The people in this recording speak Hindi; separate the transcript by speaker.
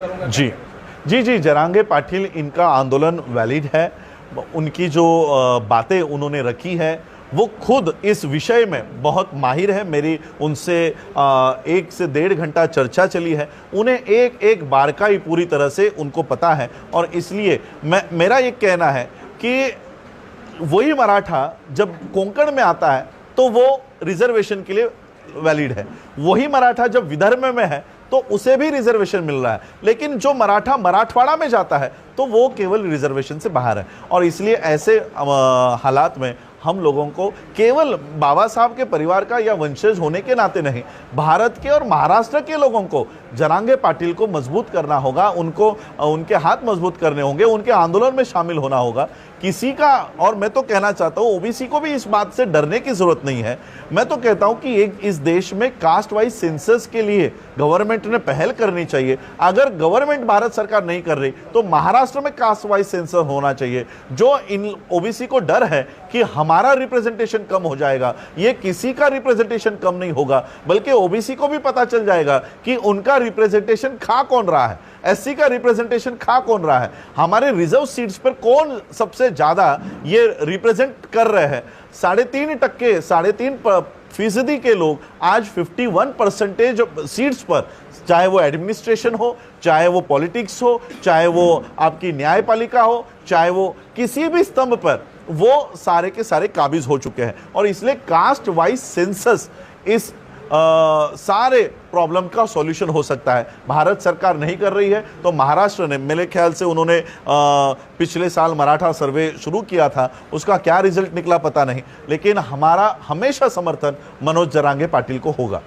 Speaker 1: जी जी, जरांगे पाटिल, इनका आंदोलन वैलिड है। उनकी जो बातें उन्होंने रखी है वो खुद इस विषय में बहुत माहिर है। मेरी उनसे 1 से 1.5 घंटा चर्चा चली है। उन्हें एक एक बारकाई पूरी तरह से उनको पता है और इसलिए मेरा ये कहना है कि वही मराठा जब कोंकण में आता है तो वो रिजर्वेशन के लिए वैलिड है, वही मराठा जब विदर्भ में है तो उसे भी रिजर्वेशन मिल रहा है, लेकिन जो मराठा मराठवाड़ा में जाता है तो वो केवल रिजर्वेशन से बाहर है। और इसलिए ऐसे हालात में हम लोगों को केवल बाबा साहब के परिवार का या वंशज होने के नाते नहीं, भारत के और महाराष्ट्र के लोगों को जरांगे पाटिल को मजबूत करना होगा, उनको उनके हाथ मजबूत करने होंगे, उनके आंदोलन में शामिल होना होगा। किसी का, और मैं तो कहना चाहता हूँ ओबीसी को भी इस बात से डरने की जरूरत नहीं है। मैं तो कहता हूँ कि इस देश में कास्ट वाइज सेंसस के लिए गवर्नमेंट ने पहल करनी चाहिए। अगर गवर्नमेंट, भारत सरकार नहीं कर रही तो महाराष्ट्र में कास्ट वाइज सेंसस होना चाहिए। जो इन ओबीसी को डर है कि हमारा रिप्रेजेंटेशन कम हो जाएगा, ये किसी का रिप्रेजेंटेशन कम नहीं होगा, बल्कि ओबीसी को भी पता चल जाएगा कि उनका रिप्रेजेंटेशन खा कौन रहा है, एससी का रिप्रेजेंटेशन खा कौन रहा है, हमारे रिजर्व सीट्स पर कौन सबसे ज्यादा ये रिप्रेजेंट कर रहे हैं। 3.5% के लोग आज 51% सीट्स पर, चाहे वो एडमिनिस्ट्रेशन हो, चाहे वो पॉलिटिक्स हो, चाहे वो आपकी न्यायपालिका हो, चाहे वो किसी भी स्तंभ पर, वो सारे के सारे काबिज हो चुके हैं। और इसलिए कास्ट वाइज सेंसस इस सारे प्रॉब्लम का सॉल्यूशन हो सकता है। भारत सरकार नहीं कर रही है तो महाराष्ट्र ने, मेरे ख्याल से उन्होंने पिछले साल मराठा सर्वे शुरू किया था, उसका क्या रिजल्ट निकला पता नहीं, लेकिन हमारा हमेशा समर्थन मनोज जरांगे पाटिल को होगा।